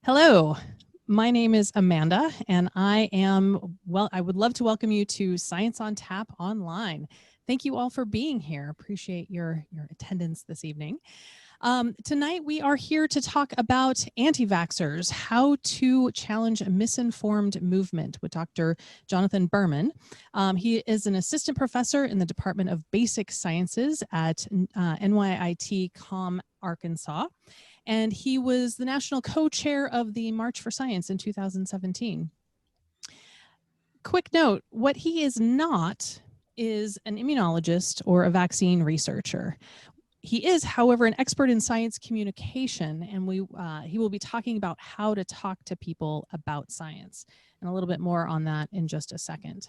Hello, my name is Amanda, and I would love to welcome you to Science on Tap Online. Thank you all for being here. Appreciate your attendance this evening. Tonight, we are here to talk about anti-vaxxers, how to challenge a misinformed movement with Dr. Jonathan Berman. He is an assistant professor in the Department of Basic Sciences at NYIT Com, Arkansas. And he was the national co-chair of the March for Science in 2017. Quick note, what he is not is an immunologist or a vaccine researcher. He is, however, an expert in science communication, and he will be talking about how to talk to people about science, and a little bit more on that in just a second.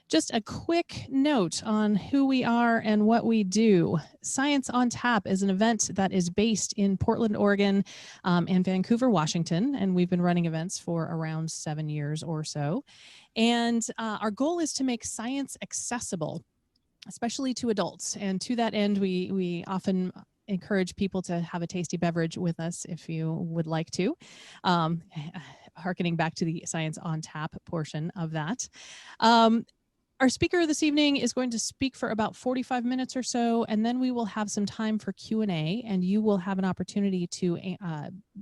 Just a quick note on who we are and what we do. Science on Tap is an event that is based in Portland, Oregon, and Vancouver, Washington, and we've been running events for around 7 years or so. And our goal is to make science accessible, especially to adults. And to that end, we often encourage people to have a tasty beverage with us if you would like to, hearkening back to the Science on Tap portion of that. Our speaker this evening is going to speak for about 45 minutes or so, and then we will have some time for Q&A, and you will have an opportunity to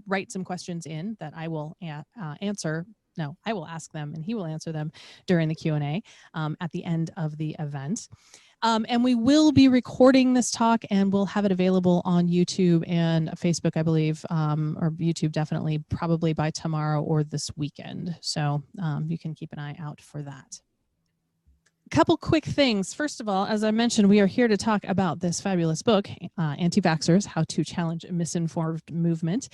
write some questions in that I will answer. No, I will ask them, and he will answer them during the Q&A at the end of the event. And we will be recording this talk, and we'll have it available on YouTube and Facebook, I believe, or YouTube definitely, probably by tomorrow or this weekend. So you can keep an eye out for that. Couple quick things. First of all, as I mentioned, we are here to talk about this fabulous book, Anti-Vaxxers, How to Challenge a Misinformed Movement.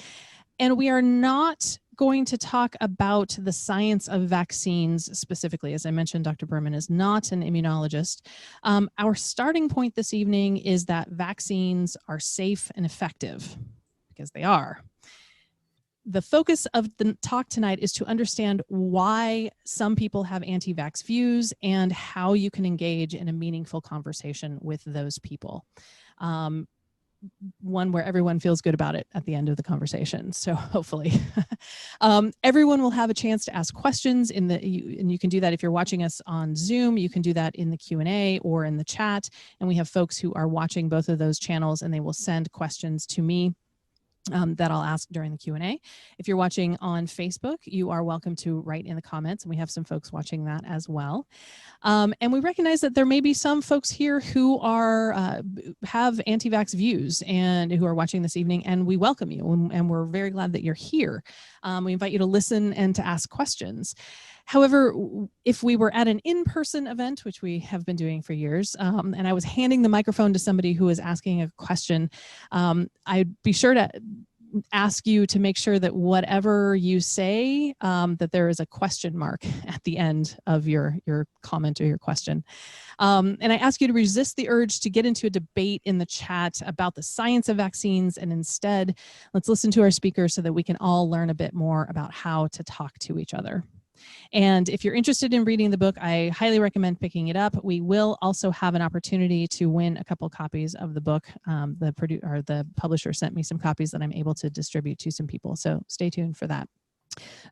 And we are not going to talk about the science of vaccines specifically. As I mentioned, Dr. Berman is not an immunologist. Our starting point this evening is that vaccines are safe and effective, because they are. The focus of the talk tonight is to understand why some people have anti-vax views and how you can engage in a meaningful conversation with those people. One where everyone feels good about it at the end of the conversation. So hopefully everyone will have a chance to ask questions and you can do that if you're watching us on Zoom. You can do that in the Q&A or in the chat. And we have folks who are watching both of those channels, and they will send questions to me that I'll ask during the Q&A. If you're watching on Facebook, you are welcome to write in the comments, and we have some folks watching that as well. And we recognize that there may be some folks here who are have anti-vax views and who are watching this evening, and we welcome you, and we're very glad that you're here. We invite you to listen and to ask questions. However, if we were at an in-person event, which we have been doing for years, and I was handing the microphone to somebody who was asking a question, I'd be sure to ask you to make sure that whatever you say, that there is a question mark at the end of your comment or your question. And I ask you to resist the urge to get into a debate in the chat about the science of vaccines, and instead, let's listen to our speaker so that we can all learn a bit more about how to talk to each other. And if you're interested in reading the book, I highly recommend picking it up. We will also have an opportunity to win a couple copies of the book. The publisher sent me some copies that I'm able to distribute to some people, so stay tuned for that.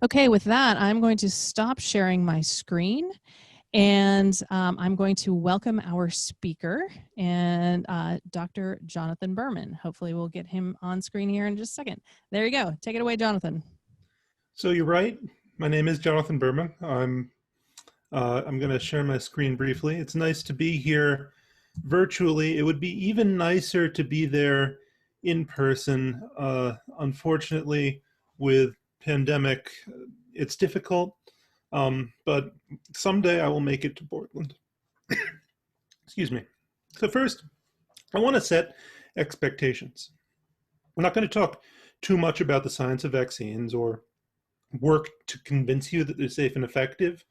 Okay, with that, I'm going to stop sharing my screen, and I'm going to welcome our speaker, and Dr. Jonathan Berman. Hopefully we'll get him on screen here in just a second. There you go. Take it away, Jonathan. So you're right. My name is Jonathan Berman. I'm going to share my screen briefly. It's nice to be here virtually. It would be even nicer to be there in person. Unfortunately, with pandemic, it's difficult, but someday I will make it to Portland. Excuse me. So first, I want to set expectations. We're not going to talk too much about the science of vaccines or work to convince you that they're safe and effective.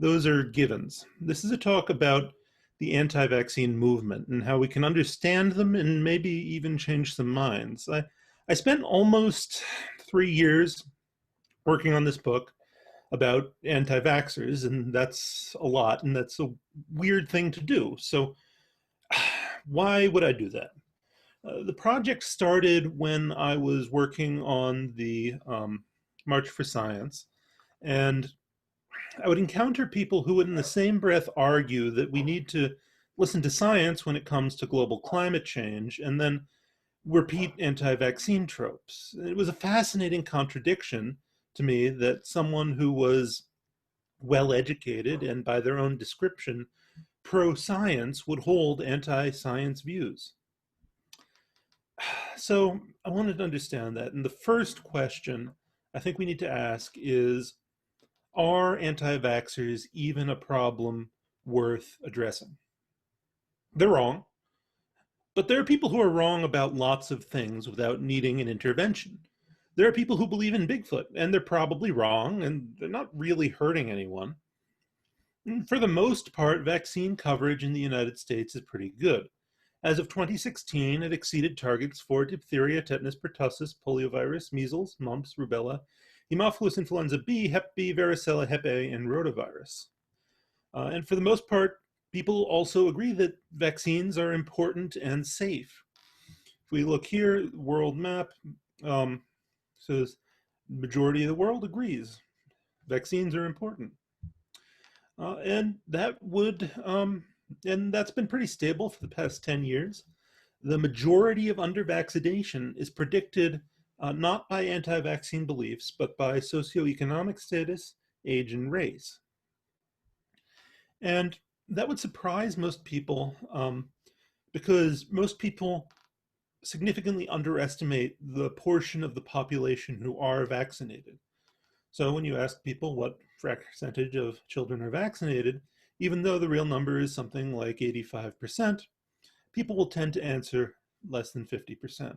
Those are givens. This is a talk about the anti-vaccine movement and how we can understand them and maybe even change some minds. I spent almost 3 years working on this book about anti-vaxxers, and that's a lot, and that's a weird thing to do. So why would I do that? The project started when I was working on the March for Science, and I would encounter people who would, in the same breath, argue that we need to listen to science when it comes to global climate change, and then repeat anti-vaccine tropes. It was a fascinating contradiction to me that someone who was well educated and, by their own description, pro science would hold anti science views. So I wanted to understand that. And the first question I think we need to ask is, are anti vaxxers even a problem worth addressing? They're wrong, but there are people who are wrong about lots of things without needing an intervention. There are people who believe in Bigfoot, and they're probably wrong, and they're not really hurting anyone. And for the most part, vaccine coverage in the United States is pretty good. As of 2016, it exceeded targets for diphtheria, tetanus, pertussis, poliovirus, measles, mumps, rubella, Haemophilus influenza B, Hep B, varicella, Hep A, and rotavirus. And for the most part, people also agree that vaccines are important and safe. If we look here, world map says majority of the world agrees vaccines are important, and that's been pretty stable for the past 10 years. The majority of under-vaccination is predicted not by anti-vaccine beliefs, but by socioeconomic status, age, and race. And that would surprise most people because most people significantly underestimate the portion of the population who are vaccinated. So when you ask people what percentage of children are vaccinated, even though the real number is something like 85%, people will tend to answer less than 50%.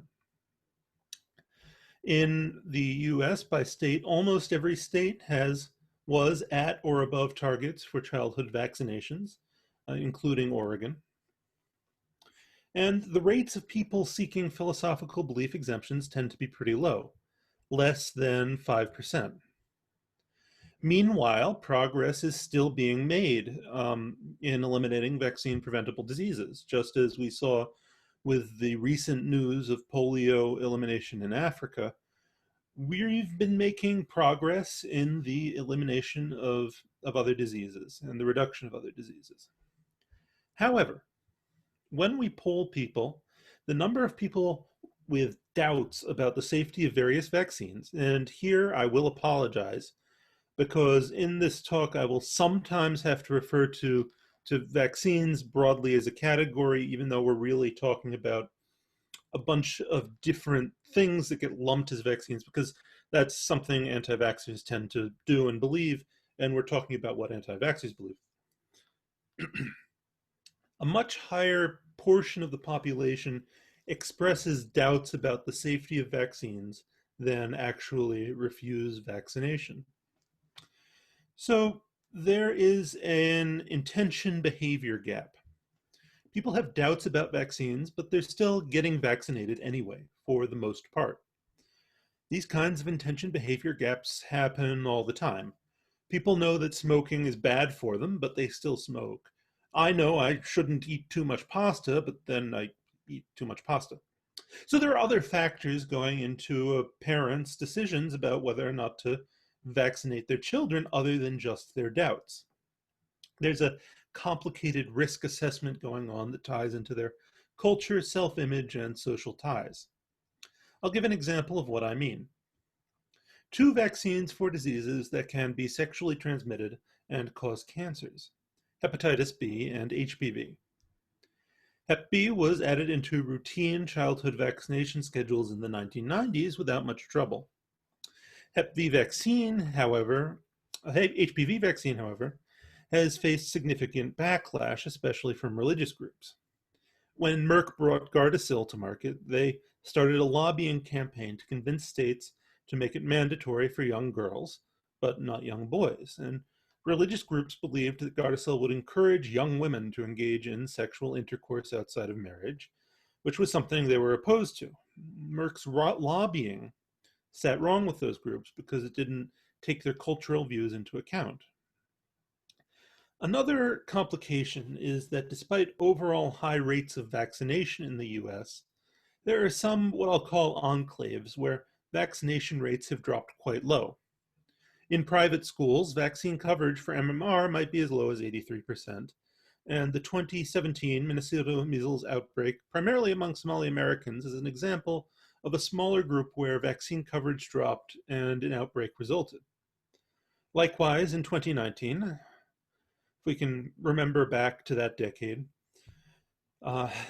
In the US, by state, almost every state was at or above targets for childhood vaccinations, including Oregon. And the rates of people seeking philosophical belief exemptions tend to be pretty low, less than 5%. Meanwhile, progress is still being made in eliminating vaccine preventable diseases, just as we saw with the recent news of polio elimination in Africa. We've been making progress in the elimination of other diseases and the reduction of other diseases. However, when we poll people, the number of people with doubts about the safety of various vaccines, and here I will apologize because in this talk I will sometimes have to refer to vaccines broadly as a category, even though we're really talking about a bunch of different things that get lumped as vaccines, because that's something anti-vaxxers tend to do and believe, and we're talking about what anti-vaxxers believe. A much higher portion of the population expresses doubts about the safety of vaccines than actually refuse vaccination. So there is an intention behavior gap. People have doubts about vaccines, but they're still getting vaccinated anyway, for the most part. These kinds of intention behavior gaps happen all the time. People know that smoking is bad for them, but they still smoke. I know I shouldn't eat too much pasta, but then I eat too much pasta. So there are other factors going into a parent's decisions about whether or not to vaccinate their children other than just their doubts. There's a complicated risk assessment going on that ties into their culture, self-image, and social ties. I'll give an example of what I mean. 2 vaccines for diseases that can be sexually transmitted and cause cancers: hepatitis B and HPV. Hep B was added into routine childhood vaccination schedules in the 1990s without much trouble. HPV vaccine, however, has faced significant backlash, especially from religious groups. When Merck brought Gardasil to market, they started a lobbying campaign to convince states to make it mandatory for young girls, but not young boys. And religious groups believed that Gardasil would encourage young women to engage in sexual intercourse outside of marriage, which was something they were opposed to. Merck's lobbying sat wrong with those groups because it didn't take their cultural views into account. Another complication is that despite overall high rates of vaccination in the US, there are some what I'll call enclaves where vaccination rates have dropped quite low. In private schools, vaccine coverage for MMR might be as low as 83%. And the 2017 Minnesota measles outbreak, primarily among Somali Americans, is an example of a smaller group where vaccine coverage dropped and an outbreak resulted. Likewise, in 2019, if we can remember back to that decade,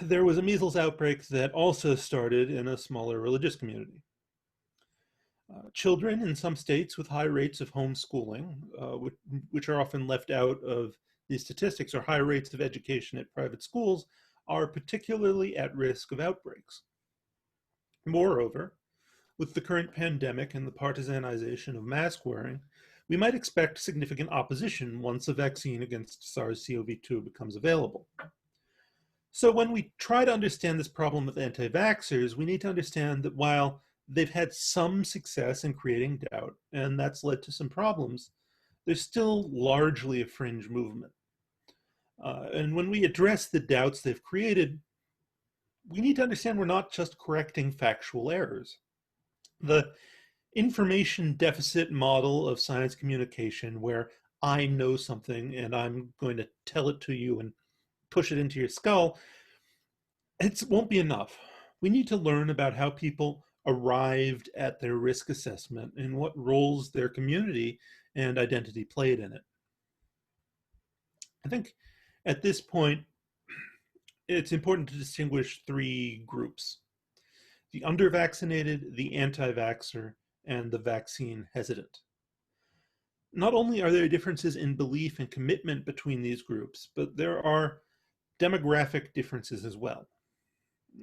there was a measles outbreak that also started in a smaller religious community. Children in some states with high rates of homeschooling, which are often left out of these statistics, or high rates of education at private schools, are particularly at risk of outbreaks. Moreover, with the current pandemic and the partisanization of mask wearing, we might expect significant opposition once a vaccine against SARS-CoV-2 becomes available. So when we try to understand this problem with anti-vaxxers, we need to understand that while they've had some success in creating doubt, and that's led to some problems, they're still largely a fringe movement. And when we address the doubts they've created, we need to understand we're not just correcting factual errors. The information deficit model of science communication, where I know something and I'm going to tell it to you and push it into your skull, it won't be enough. We need to learn about how people arrived at their risk assessment and what roles their community and identity played in it. I think at this point, it's important to distinguish three groups: the under-vaccinated, the anti-vaxxer, and the vaccine hesitant. Not only are there differences in belief and commitment between these groups, but there are demographic differences as well.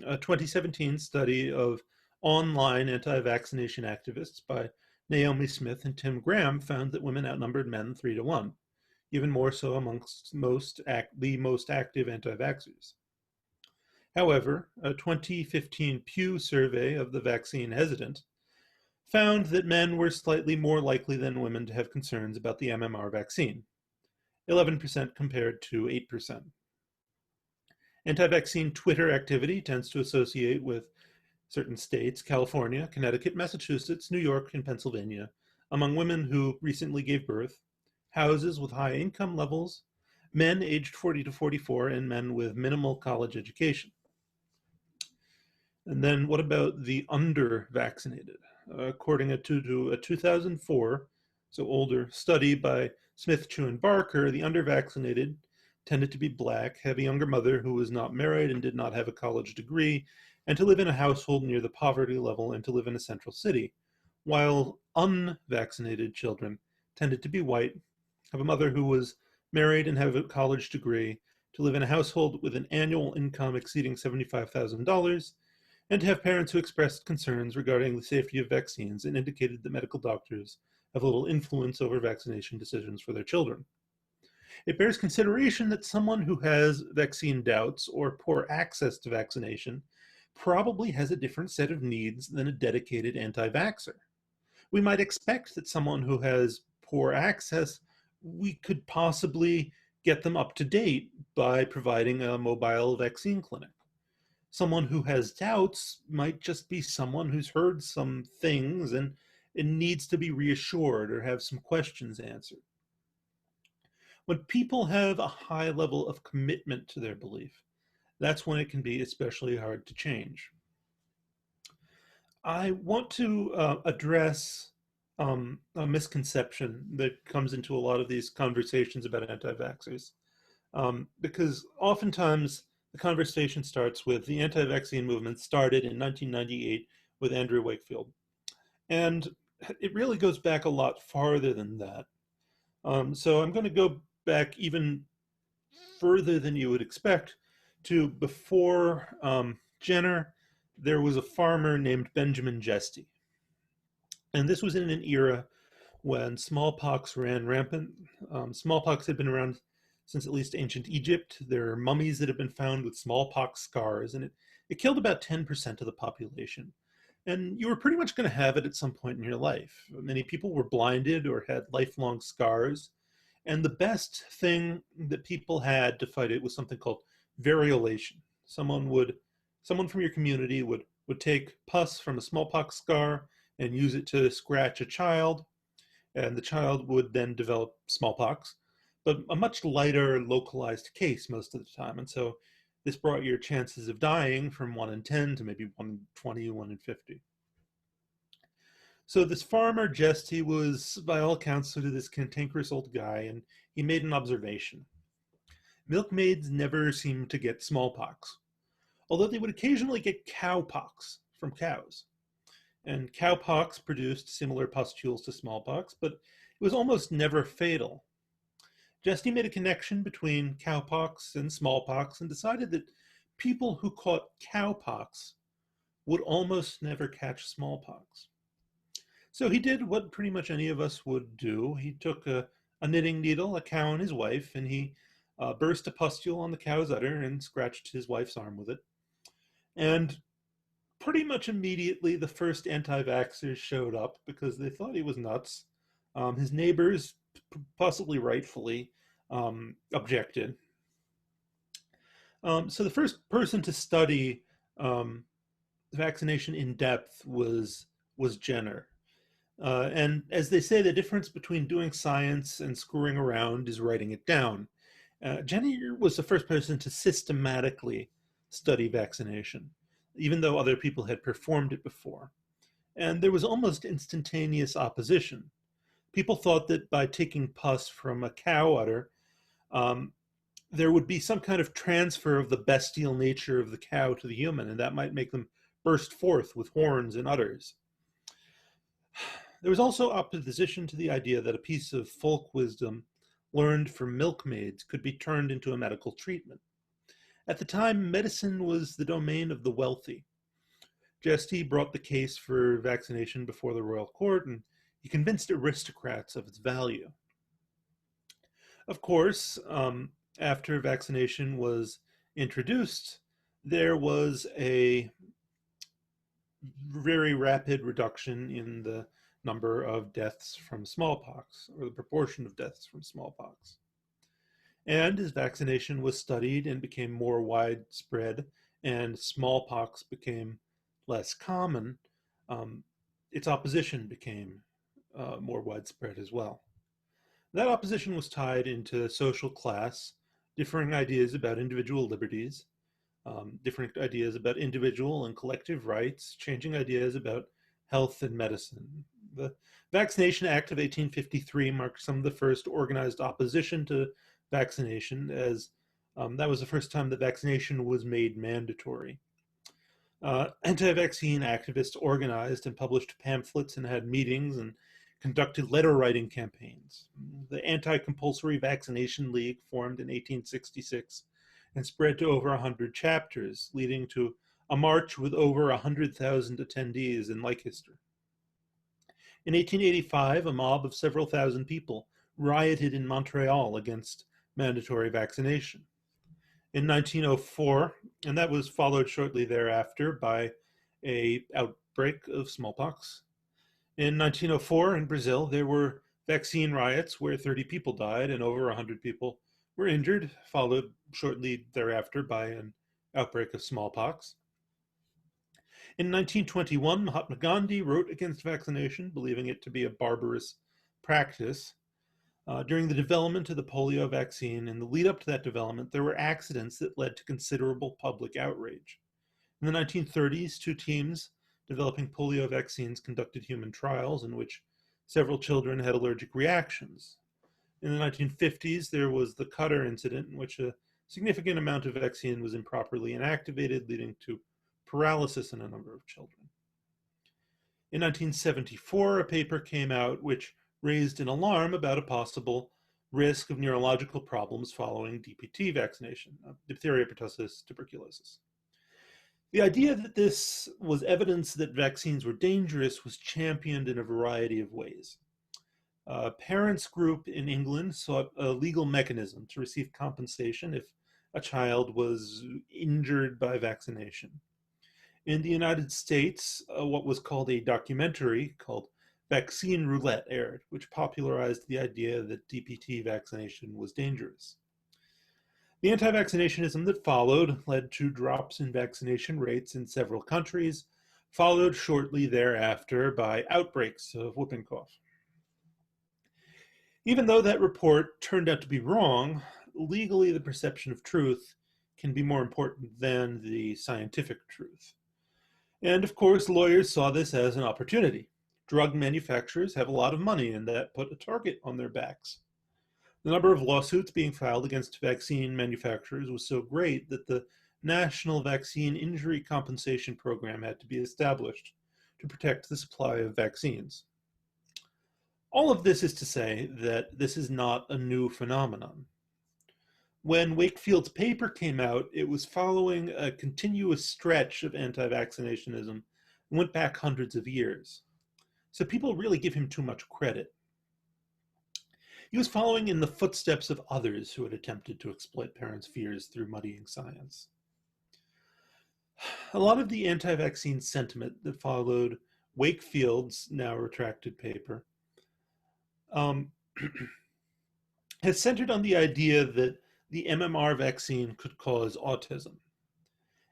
A 2017 study of online anti-vaccination activists by Naomi Smith and Tim Graham found that women outnumbered men 3-1, even more so amongst the most active anti-vaxxers. However, a 2015 Pew survey of the vaccine hesitant found that men were slightly more likely than women to have concerns about the MMR vaccine, 11% compared to 8%. Anti-vaccine Twitter activity tends to associate with certain states: California, Connecticut, Massachusetts, New York, and Pennsylvania, among women who recently gave birth, houses with high income levels, men aged 40 to 44, and men with minimal college education. And then what about the under-vaccinated? According to a 2004, so older, study by Smith, Chu, and Barker, the under-vaccinated tended to be Black, have a younger mother who was not married and did not have a college degree, and to live in a household near the poverty level and to live in a central city, while unvaccinated children tended to be white, have a mother who was married and have a college degree, to live in a household with an annual income exceeding $75,000, and to have parents who expressed concerns regarding the safety of vaccines and indicated that medical doctors have little influence over vaccination decisions for their children. It bears consideration that someone who has vaccine doubts or poor access to vaccination probably has a different set of needs than a dedicated anti-vaxxer. We might expect that someone who has poor access, we could possibly get them up to date by providing a mobile vaccine clinic. Someone who has doubts might just be someone who's heard some things and needs to be reassured or have some questions answered. When people have a high level of commitment to their belief, that's when it can be especially hard to change. I want to address a misconception that comes into a lot of these conversations about anti-vaxxers, because oftentimes the conversation starts with the anti-vaccine movement started in 1998 with Andrew Wakefield. And it really goes back a lot farther than that. So I'm going to go back even further than you would expect to before Jenner. There was a farmer named Benjamin Jesty. And this was in an era when smallpox ran rampant. Smallpox had been around since at least ancient Egypt. There are mummies that have been found with smallpox scars, and it killed about 10% of the population. And you were pretty much going to have it at some point in your life. Many people were blinded or had lifelong scars. And the best thing that people had to fight it was something called variolation. Someone from your community would take pus from a smallpox scar and use it to scratch a child, and the child would then develop smallpox, but a much lighter localized case most of the time. And so this brought your chances of dying from 1 in 10 to maybe 1 in 20, 1 in 50. So this farmer, Jest, he was, by all accounts, sort of this cantankerous old guy, and he made an observation. Milkmaids never seemed to get smallpox, although they would occasionally get cowpox from cows. And cowpox produced similar pustules to smallpox, but it was almost never fatal. Jesty made a connection between cowpox and smallpox and decided that people who caught cowpox would almost never catch smallpox. So he did what pretty much any of us would do. He took a knitting needle, a cow, and his wife, and he burst a pustule on the cow's udder and scratched his wife's arm with it. And pretty much immediately, the first anti-vaxxers showed up because they thought he was nuts. His neighbors, possibly rightfully, objected. So the first person to study vaccination in depth was Jenner. And as they say, the difference between doing science and screwing around is writing it down. Jenner was the first person to systematically study vaccination, even though other people had performed it before. And there was almost instantaneous opposition. People thought that by taking pus from a cow udder, there would be some kind of transfer of the bestial nature of the cow to the human, and that might make them burst forth with horns and udders. There was also opposition to the idea that a piece of folk wisdom learned from milkmaids could be turned into a medical treatment. At the time, medicine was the domain of the wealthy. Jesty brought the case for vaccination before the royal court, and he convinced aristocrats of its value. Of course, after vaccination was introduced, there was a very rapid reduction in the number of deaths from smallpox, or the proportion of deaths from smallpox. And as vaccination was studied and became more widespread, and smallpox became less common, its opposition became more widespread as well. That opposition was tied into social class, differing ideas about individual liberties, different ideas about individual and collective rights, changing ideas about health and medicine. The Vaccination Act of 1853 marked some of the first organized opposition to vaccination, as that was the first time that vaccination was made mandatory. Anti-vaccine activists organized and published pamphlets and had meetings and conducted letter writing campaigns. The Anti-Compulsory Vaccination League formed in 1866 and spread to over 100 chapters, leading to a march with over 100,000 attendees in Leicester. In 1885, a mob of several thousand people rioted in Montreal against mandatory vaccination. In 1904, and that was followed shortly thereafter by an outbreak of smallpox. In 1904, in Brazil, there were vaccine riots where 30 people died and over 100 people were injured, followed shortly thereafter by an outbreak of smallpox. In 1921, Mahatma Gandhi wrote against vaccination, believing it to be a barbarous practice. During the development of the polio vaccine and the lead up to that development, there were accidents that led to considerable public outrage. In the 1930s, two teams developing polio vaccines conducted human trials in which several children had allergic reactions. In the 1950s, there was the Qatar incident in which a significant amount of vaccine was improperly inactivated, leading to paralysis in a number of children. In 1974, a paper came out which raised an alarm about a possible risk of neurological problems following DPT vaccination, diphtheria, pertussis, tuberculosis. The idea that this was evidence that vaccines were dangerous was championed in a variety of ways. A parents group in England sought a legal mechanism to receive compensation if a child was injured by vaccination. In the United States, what was called a documentary called Vaccine Roulette aired, which popularized the idea that DPT vaccination was dangerous. The anti-vaccinationism that followed led to drops in vaccination rates in several countries, followed shortly thereafter by outbreaks of whooping cough. Even though that report turned out to be wrong, legally the perception of truth can be more important than the scientific truth. And of course, lawyers saw this as an opportunity. Drug manufacturers have a lot of money, and that put a target on their backs. The number of lawsuits being filed against vaccine manufacturers was so great that the National Vaccine Injury Compensation Program had to be established to protect the supply of vaccines. All of this is to say that this is not a new phenomenon. When Wakefield's paper came out, it was following a continuous stretch of anti-vaccinationism and went back hundreds of years. So people really give him too much credit. He was following in the footsteps of others who had attempted to exploit parents' fears through muddying science. A lot of the anti-vaccine sentiment that followed Wakefield's now retracted paper has centered on the idea that the MMR vaccine could cause autism.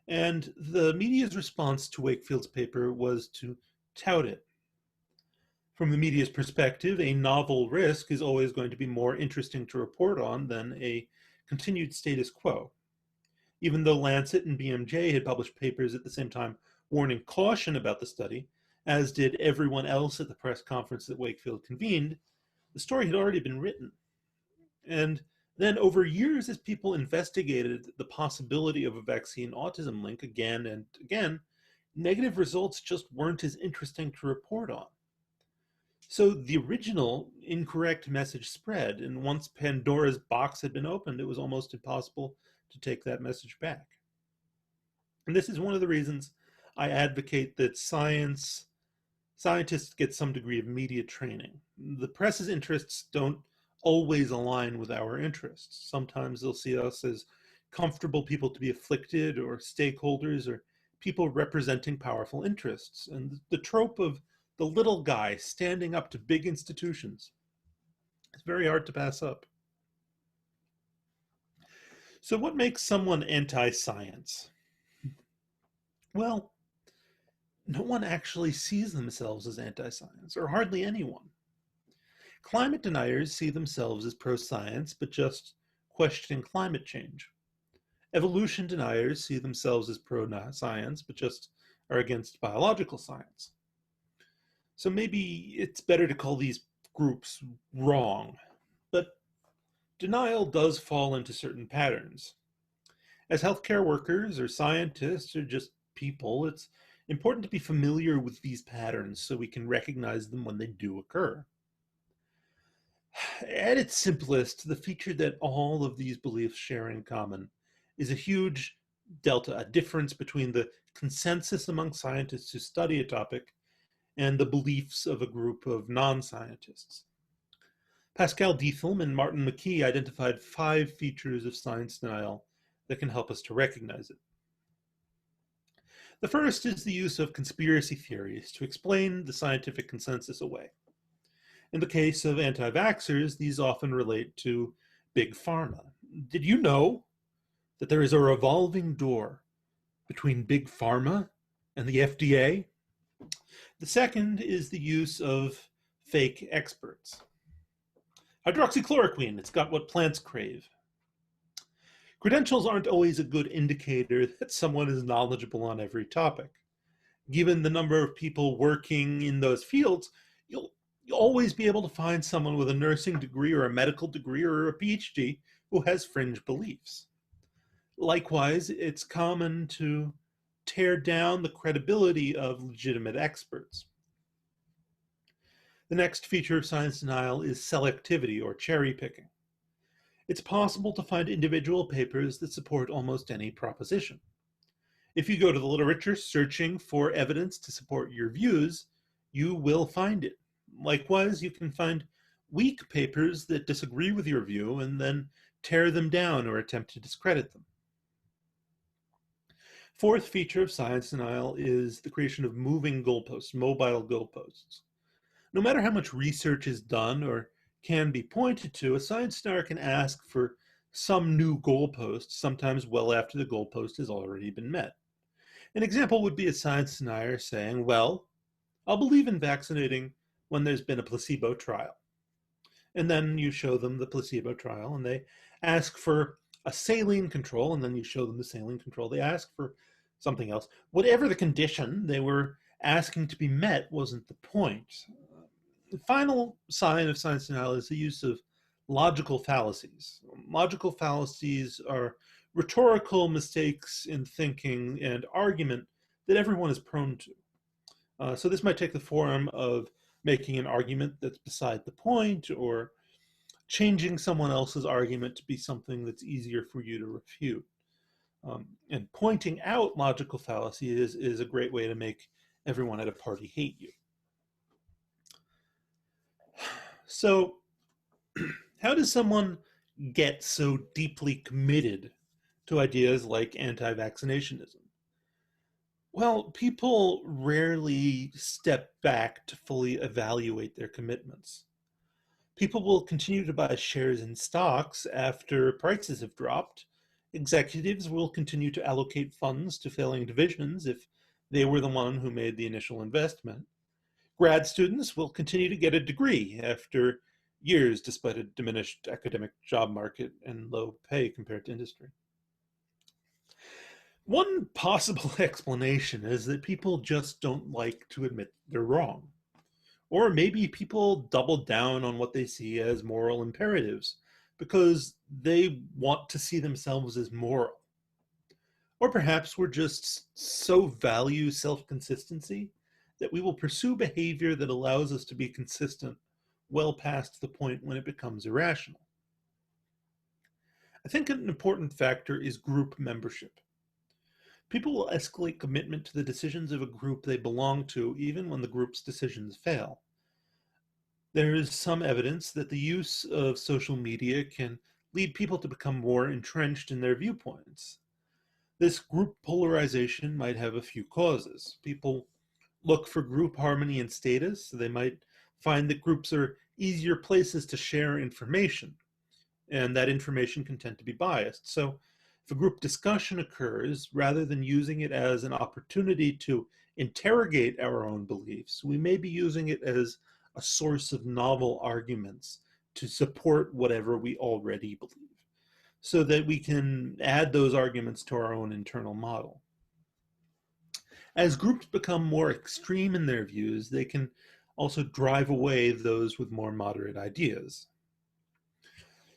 And the media's response to Wakefield's paper was to tout it. From the media's perspective, a novel risk is always going to be more interesting to report on than a continued status quo. Even though Lancet and BMJ had published papers at the same time warning caution about the study, as did everyone else at the press conference that Wakefield convened, the story had already been written. And then over years, as people investigated the possibility of a vaccine autism link again and again, negative results just weren't as interesting to report on. So the original incorrect message spread, and once Pandora's box had been opened, it was almost impossible to take that message back. And this is one of the reasons I advocate that scientists get some degree of media training. The press's interests don't always align with our interests. Sometimes they'll see us as comfortable people to be afflicted, or stakeholders, or people representing powerful interests. And the trope of the little guy standing up to big institutions is very hard to pass up. So what makes someone anti-science? Well, no one actually sees themselves as anti-science, or hardly anyone. Climate deniers see themselves as pro-science, but just questioning climate change. Evolution deniers see themselves as pro-science, but just are against biological science. So maybe it's better to call these groups wrong, but denial does fall into certain patterns. As healthcare workers or scientists or just people, it's important to be familiar with these patterns so we can recognize them when they do occur. At its simplest, the feature that all of these beliefs share in common is a huge delta, a difference between the consensus among scientists who study a topic and the beliefs of a group of non-scientists. Pascal Diethelm and Martin McKee identified 5 features of science denial that can help us to recognize it. The first is the use of conspiracy theories to explain the scientific consensus away. In the case of anti-vaxxers, these often relate to big pharma. Did you know that there is a revolving door between big pharma and the FDA? The second is the use of fake experts. Hydroxychloroquine, it's got what plants crave. Credentials aren't always a good indicator that someone is knowledgeable on every topic. Given the number of people working in those fields, you'll always be able to find someone with a nursing degree or a medical degree or a PhD who has fringe beliefs. Likewise, it's common to tear down the credibility of legitimate experts. The next feature of science denial is selectivity, or cherry picking. It's possible to find individual papers that support almost any proposition. If you go to the literature searching for evidence to support your views, you will find it. Likewise, you can find weak papers that disagree with your view and then tear them down or attempt to discredit them. Fourth feature of science denial is the creation of moving goalposts, mobile goalposts. No matter how much research is done or can be pointed to, a science denier can ask for some new goalpost, sometimes well after the goalpost has already been met. An example would be a science denier saying, well, I'll believe in vaccinating when there's been a placebo trial. And then you show them the placebo trial and they ask for a saline control, and then you show them the saline control. They ask for something else. Whatever the condition they were asking to be met wasn't the point. The final sign of science denial is the use of logical fallacies. Logical fallacies are rhetorical mistakes in thinking and argument that everyone is prone to. So this might take the form of making an argument that's beside the point, or changing someone else's argument to be something that's easier for you to refute. And pointing out logical fallacies is a great way to make everyone at a party hate you. So, how does someone get so deeply committed to ideas like anti-vaccinationism? Well, people rarely step back to fully evaluate their commitments. People will continue to buy shares in stocks after prices have dropped. Executives will continue to allocate funds to failing divisions if they were the one who made the initial investment. Grad students will continue to get a degree after years, despite a diminished academic job market and low pay compared to industry. One possible explanation is that people just don't like to admit they're wrong. Or maybe people double down on what they see as moral imperatives because they want to see themselves as moral. Or perhaps we're just so value self-consistency that we will pursue behavior that allows us to be consistent well past the point when it becomes irrational. I think an important factor is group membership. People will escalate commitment to the decisions of a group they belong to, even when the group's decisions fail. There is some evidence that the use of social media can lead people to become more entrenched in their viewpoints. This group polarization might have a few causes. People look for group harmony and status. So they might find that groups are easier places to share information, and that information can tend to be biased. So if a group discussion occurs, rather than using it as an opportunity to interrogate our own beliefs, we may be using it as a source of novel arguments to support whatever we already believe, so that we can add those arguments to our own internal model. As groups become more extreme in their views, they can also drive away those with more moderate ideas.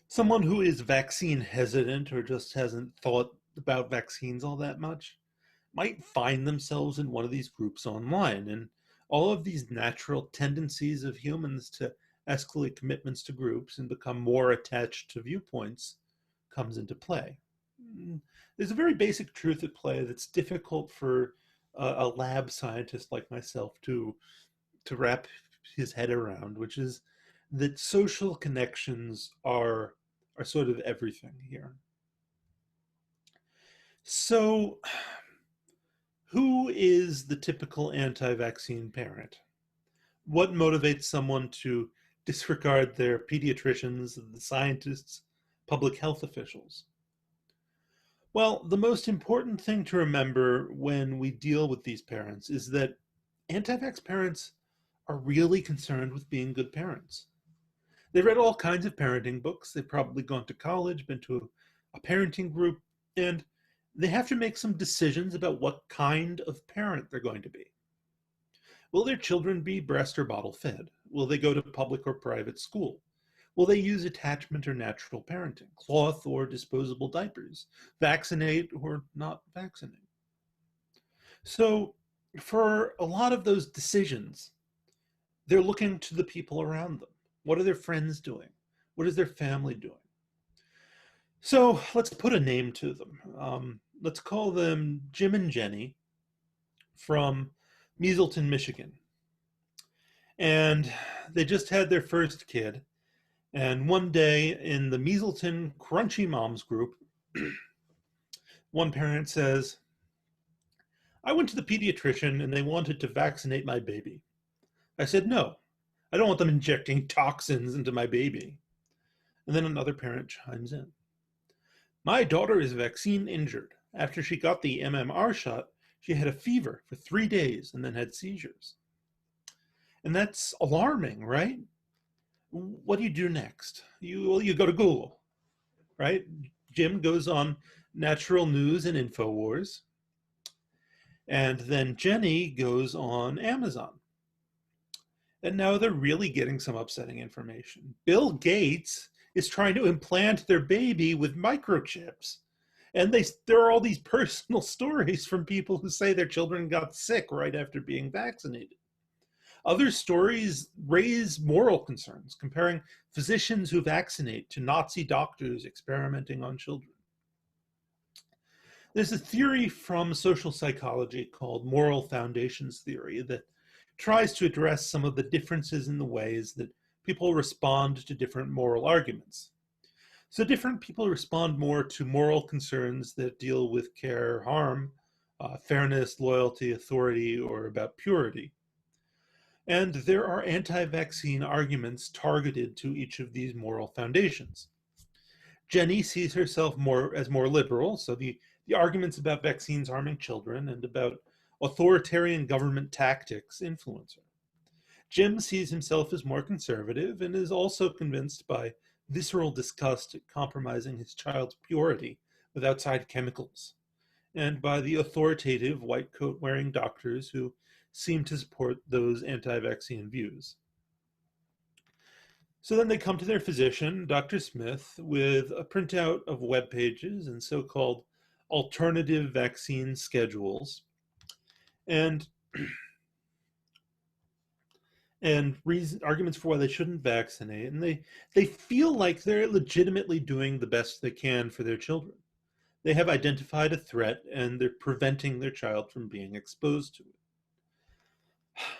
Someone who is vaccine hesitant or just hasn't thought about vaccines all that much might find themselves in one of these groups online, and all of these natural tendencies of humans to escalate commitments to groups and become more attached to viewpoints comes into play. There's a very basic truth at play that's difficult for a lab scientist like myself to wrap his head around, which is that social connections are sort of everything here. So, who is the typical anti-vaccine parent? What motivates someone to disregard their pediatricians, the scientists, public health officials? Well, the most important thing to remember when we deal with these parents is that anti-vax parents are really concerned with being good parents. They've read all kinds of parenting books. They've probably gone to college, been to a parenting group, and they have to make some decisions about what kind of parent they're going to be. Will their children be breast or bottle fed? Will they go to public or private school? Will they use attachment or natural parenting, cloth or disposable diapers, vaccinate or not vaccinate? So for a lot of those decisions, they're looking to the people around them. What are their friends doing? What is their family doing? So let's put a name to them. Let's call them Jim and Jenny from Measleton, Michigan. And they just had their first kid. And one day in the Measleton Crunchy Moms group, one parent says, I went to the pediatrician and they wanted to vaccinate my baby. I said, no, I don't want them injecting toxins into my baby. And then another parent chimes in. My daughter is vaccine injured. After she got the MMR shot, She had a fever for 3 days and then had seizures. And that's alarming, right? What do you do next? You go to Google, right? Jim goes on Natural News and InfoWars, and then Jenny goes on Amazon. And now they're really getting some upsetting information. Bill Gates is trying to implant their baby with microchips. And there are all these personal stories from people who say their children got sick right after being vaccinated. Other stories raise moral concerns, comparing physicians who vaccinate to Nazi doctors experimenting on children. There's a theory from social psychology called moral foundations theory that tries to address some of the differences in the ways that people respond to different moral arguments. So different people respond more to moral concerns that deal with care or harm, fairness, loyalty, authority, or about purity. And there are anti-vaccine arguments targeted to each of these moral foundations. Jenny sees herself as more liberal, so the arguments about vaccines harming children and about authoritarian government tactics influence her. Jim sees himself as more conservative and is also convinced by visceral disgust at compromising his child's purity with outside chemicals, and by the authoritative white coat wearing doctors who seem to support those anti-vaccine views. So then they come to their physician, Dr. Smith, with a printout of web pages and so-called alternative vaccine schedules, and arguments for why they shouldn't vaccinate, and they feel like they're legitimately doing the best they can for their children. They have identified a threat and they're preventing their child from being exposed to it.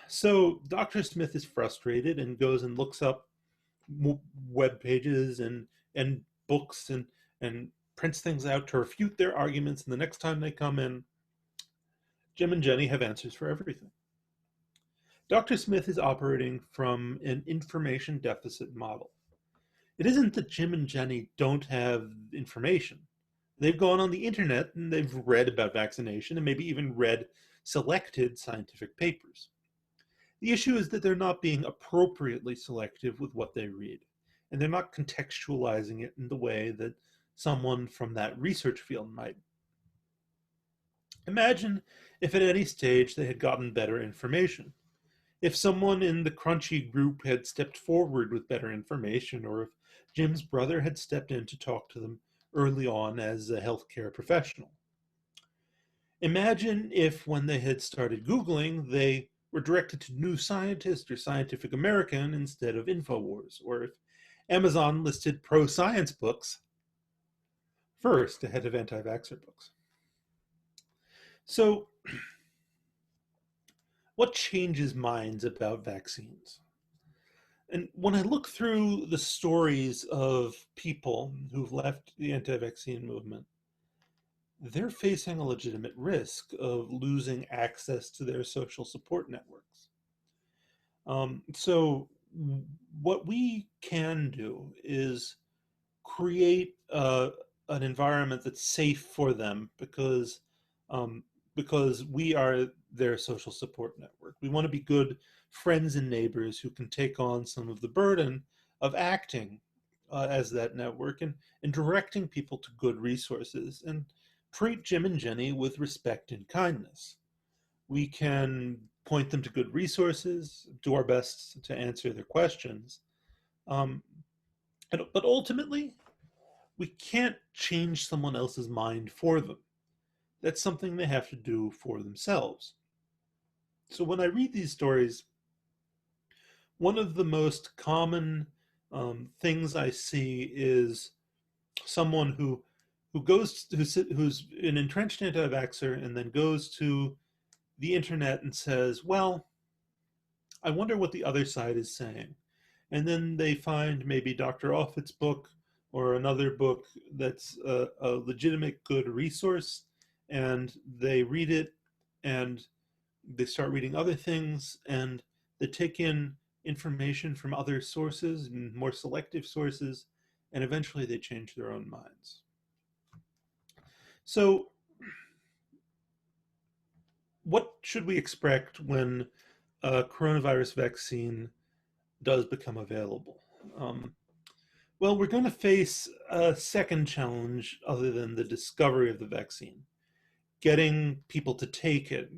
So Dr. Smith is frustrated and goes and looks up web pages and books and prints things out to refute their arguments, and the next time they come in, Jim and Jenny have answers for everything. Dr. Smith is operating from an information deficit model. It isn't that Jim and Jenny don't have information. They've gone on the internet and they've read about vaccination and maybe even read selected scientific papers. The issue is that they're not being appropriately selective with what they read, and they're not contextualizing it in the way that someone from that research field might. Imagine if at any stage they had gotten better information. If someone in the Crunchy group had stepped forward with better information, or if Jim's brother had stepped in to talk to them early on as a healthcare professional. Imagine if when they had started Googling, they were directed to New Scientist or Scientific American instead of InfoWars, or if Amazon listed pro-science books first ahead of anti-vaxxer books. So, what changes minds about vaccines? And when I look through the stories of people who've left the anti-vaccine movement, they're facing a legitimate risk of losing access to their social support networks. So what we can do is create an environment that's safe for them because we are their social support network. We want to be good friends and neighbors who can take on some of the burden of acting as that network and directing people to good resources, and treat Jim and Jenny with respect and kindness. We can point them to good resources, do our best to answer their questions. But ultimately, we can't change someone else's mind for them. That's something they have to do for themselves. So when I read these stories, one of the most common things I see is someone who's an entrenched anti-vaxxer and then goes to the internet and says, well, I wonder what the other side is saying. And then they find maybe Dr. Offit's book or another book that's a legitimate good resource, and they read it and they start reading other things, and they take in information from other sources and more selective sources, and eventually they change their own minds. So what should we expect when a coronavirus vaccine does become available? Um, well, we're going to face a second challenge other than the discovery of the vaccine, getting people to take it.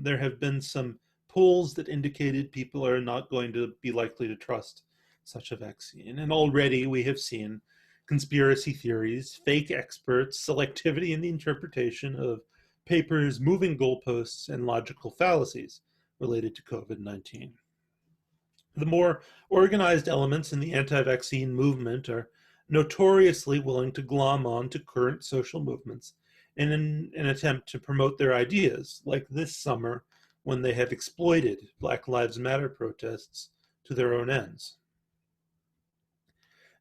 There have been some polls that indicated people are not going to be likely to trust such a vaccine. And already we have seen conspiracy theories, fake experts, selectivity in the interpretation of papers, moving goalposts, and logical fallacies related to COVID-19. The more organized elements in the anti-vaccine movement are notoriously willing to glom on to current social movements in an attempt to promote their ideas, like this summer when they have exploited Black Lives Matter protests to their own ends.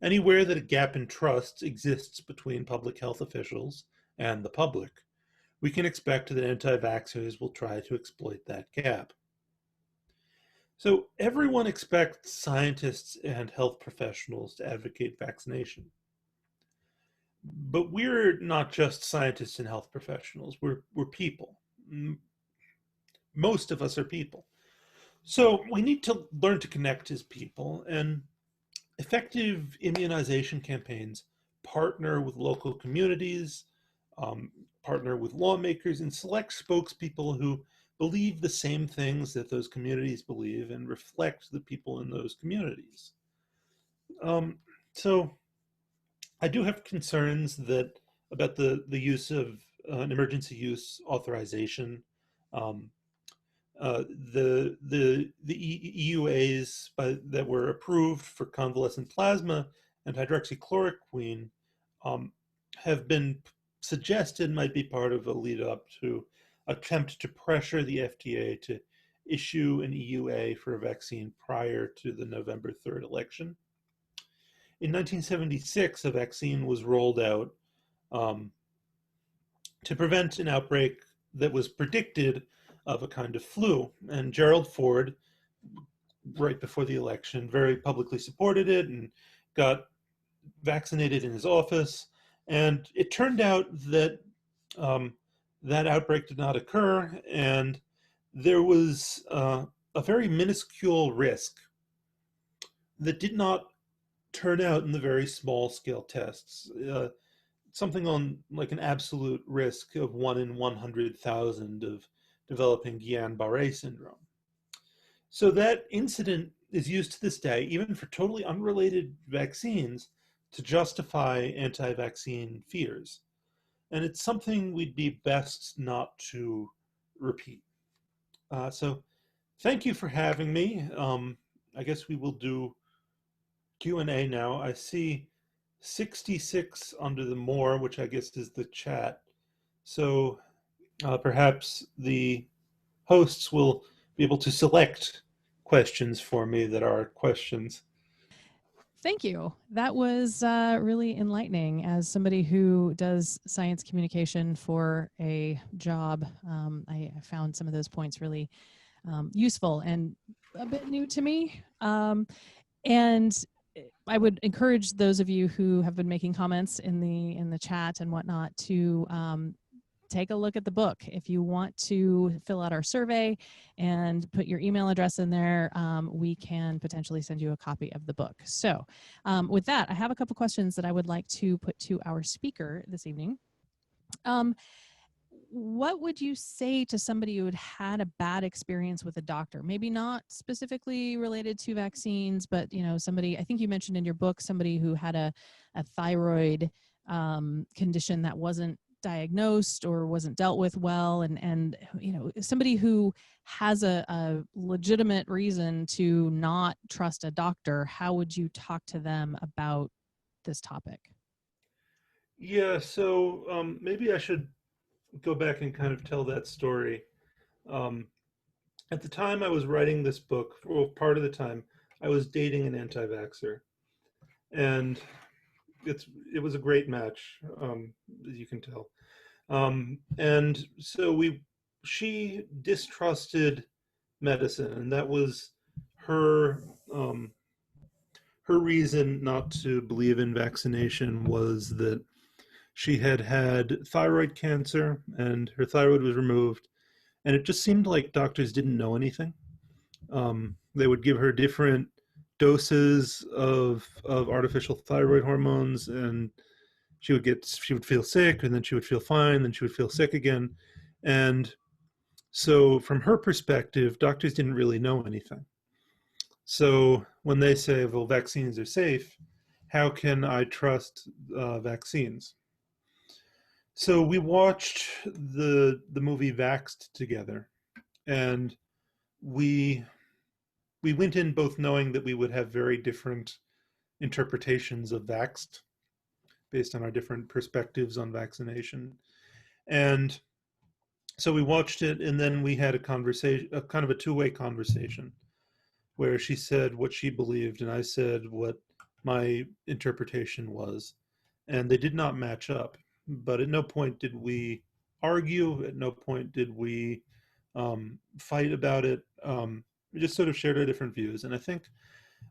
Anywhere that a gap in trust exists between public health officials and the public, we can expect that anti-vaxxers will try to exploit that gap. So everyone expects scientists and health professionals to advocate vaccination. But we're not just scientists and health professionals, we're people. Most of us are people. So we need to learn to connect as people, and effective immunization campaigns partner with local communities, um, partner with lawmakers, and select spokespeople who believe the same things that those communities believe and reflect the people in those communities. So I do have concerns that about the use of an emergency use authorization. Um, the EUAs that were approved for convalescent plasma and hydroxychloroquine um, have been suggested might be part of a lead up to attempt to pressure the FDA to issue an EUA for a vaccine prior to the November 3rd election. In 1976, a vaccine was rolled out um, to prevent an outbreak that was predicted of a kind of flu. And Gerald Ford, right before the election, very publicly supported it and got vaccinated in his office. And it turned out that that outbreak did not occur, and there was a very minuscule risk that did not turn out in the very small scale tests. Something on like an absolute risk of 1 in 100,000 of developing Guillain-Barré syndrome. So that incident is used to this day, even for totally unrelated vaccines, to justify anti-vaccine fears. And it's something we'd be best not to repeat. So thank you for having me. I guess we will do Q&A now. I see 66 under the more, which I guess is the chat. So perhaps the hosts will be able to select questions for me that are questions. Thank you. That was really enlightening. As somebody who does science communication for a job, I found some of those points really useful and a bit new to me. And I would encourage those of you who have been making comments in the chat and whatnot to take a look at the book. If you want to fill out our survey and put your email address in there, we can potentially send you a copy of the book. So with that, I have a couple questions that I would like to put to our speaker this evening. What would you say to somebody who had a bad experience with a doctor? Maybe not specifically related to vaccines, but somebody, I think you mentioned in your book, somebody who had a thyroid condition that wasn't diagnosed or wasn't dealt with well, and somebody who has a legitimate reason to not trust a doctor. How would you talk to them about this topic? Yeah, so maybe I should go back and kind of tell that story. Um, at the time I was writing this book, or part of the time, I was dating an anti-vaxxer, and it was a great match, as you can tell. And so she distrusted medicine, and that was her her reason not to believe in vaccination was that she had had thyroid cancer and her thyroid was removed, and it just seemed like doctors didn't know anything. They would give her different doses of artificial thyroid hormones, and she would feel sick, and then she would feel fine, then she would feel sick again. And so from her perspective, doctors didn't really know anything. So when they say, well, vaccines are safe, how can I trust vaccines? So we watched the movie Vaxxed together, and we we went in both knowing that we would have very different interpretations of Vaxxed based on our different perspectives on vaccination. And so we watched it, and then we had a conversation, a kind of a two-way conversation, where she said what she believed, and I said what my interpretation was, and they did not match up. But at no point did we argue. At no point did we fight about it. We just sort of shared our different views, and I think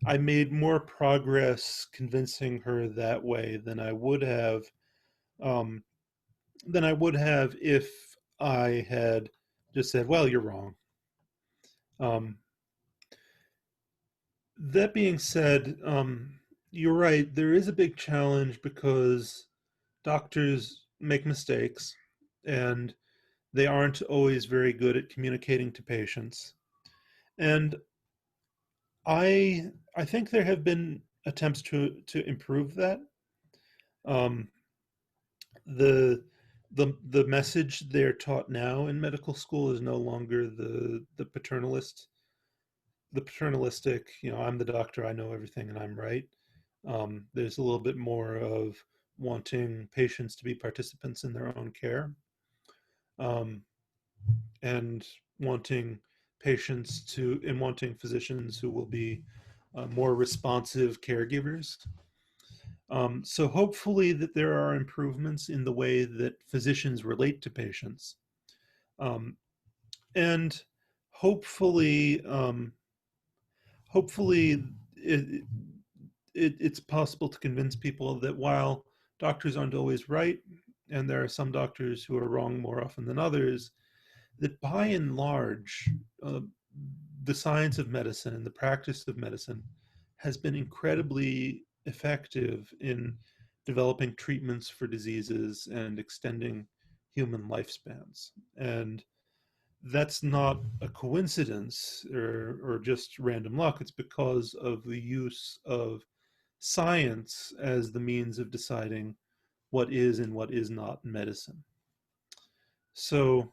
I made more progress convincing her that way um, than I would have if I had just said, "Well, you're wrong." Um, that being said, you're right. There is a big challenge because doctors make mistakes, and they aren't always very good at communicating to patients. And I think there have been attempts to improve that. Um, the the message they're taught now in medical school is no longer the paternalistic, I'm the doctor, I know everything, and I'm right. There's a little bit more of wanting patients to be participants in their own care, um, and wanting wanting physicians who will be more responsive caregivers. So hopefully that there are improvements in the way that physicians relate to patients, um, and hopefully, hopefully it, it's possible to convince people that while doctors aren't always right, and there are some doctors who are wrong more often than others, that by and large, uh, the science of medicine and the practice of medicine has been incredibly effective in developing treatments for diseases and extending human lifespans. And that's not a coincidence or just random luck. It's because of the use of science as the means of deciding what is and what is not medicine. So,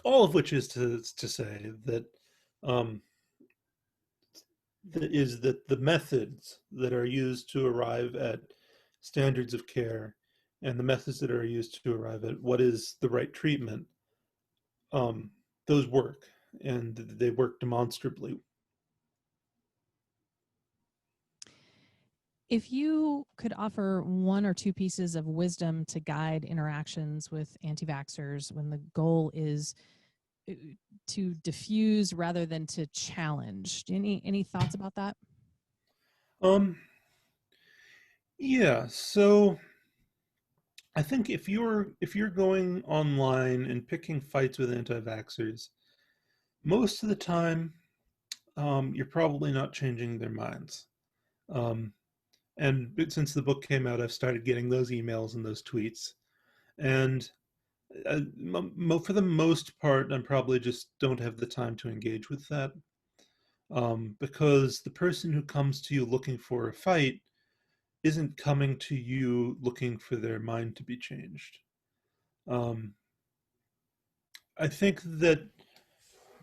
all of which is to say that um, that the methods that are used to arrive at standards of care and the methods that are used to arrive at what is the right treatment, um, those work, and they work demonstrably. If you could offer one or two pieces of wisdom to guide interactions with anti-vaxxers when the goal is to diffuse rather than to challenge, any thoughts about that? Um, yeah, so I think if you're going online and picking fights with anti-vaxxers, most of the time you're probably not changing their minds. Um, and since the book came out, I've started getting those emails and those tweets, and for the most part, I probably just don't have the time to engage with that, because the person who comes to you looking for a fight isn't coming to you looking for their mind to be changed. Um, I think that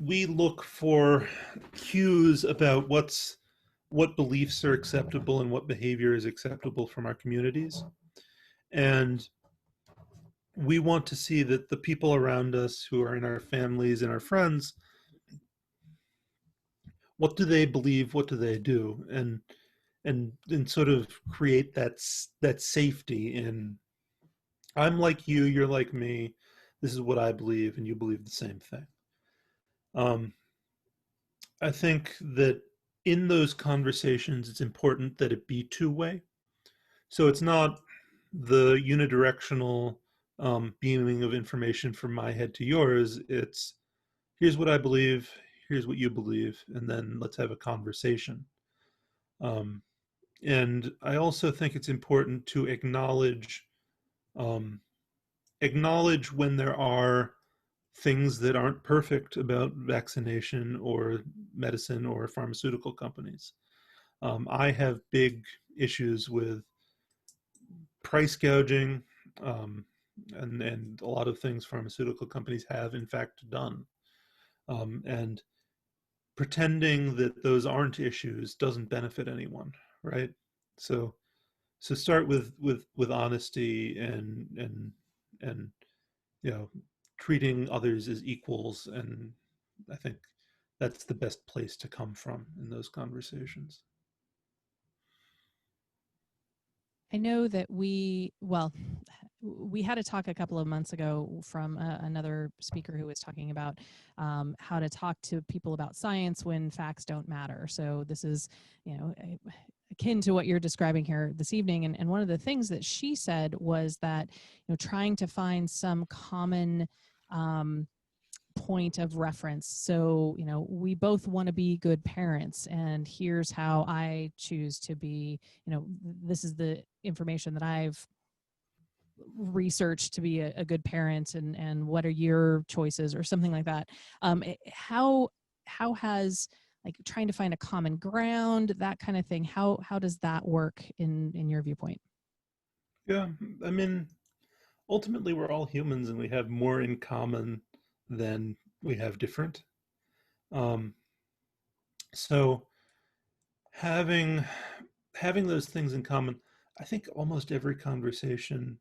we look for cues about what beliefs are acceptable and what behavior is acceptable from our communities, and we want to see that the people around us who are in our families and our friends, what do they believe, what do they do, and sort of create that safety in, I'm like you, you're like me, this is what I believe, and you believe the same thing. um, I think that in those conversations it's important that it be two-way, so it's not the unidirectional beaming of information from my head to yours. It's here's what I believe, here's what you believe, and then let's have a conversation. Um, and I also think it's important to um, acknowledge when there are things that aren't perfect about vaccination or medicine or pharmaceutical companies. I have big issues with price gouging, um, and a lot of things pharmaceutical companies have in fact done. And pretending that those aren't issues doesn't benefit anyone, right? So start with honesty and you know treating others as equals, and I think that's the best place to come from in those conversations. I know that we had a talk a couple of months ago from another speaker who was talking about how to talk to people about science when facts don't matter. So this is, akin to what you're describing here this evening. And one of the things that she said was that, trying to find some common point of reference. So, we both want to be good parents, and here's how I choose to be, this is the information that I've researched to be a good parent, and what are your choices, or something like that. How has, like, trying to find a common ground, that kind of thing, how does that work in your viewpoint? Yeah, I mean, ultimately we're all humans and we have more in common than we have different. Um, so having having those things in common, I think almost every conversation,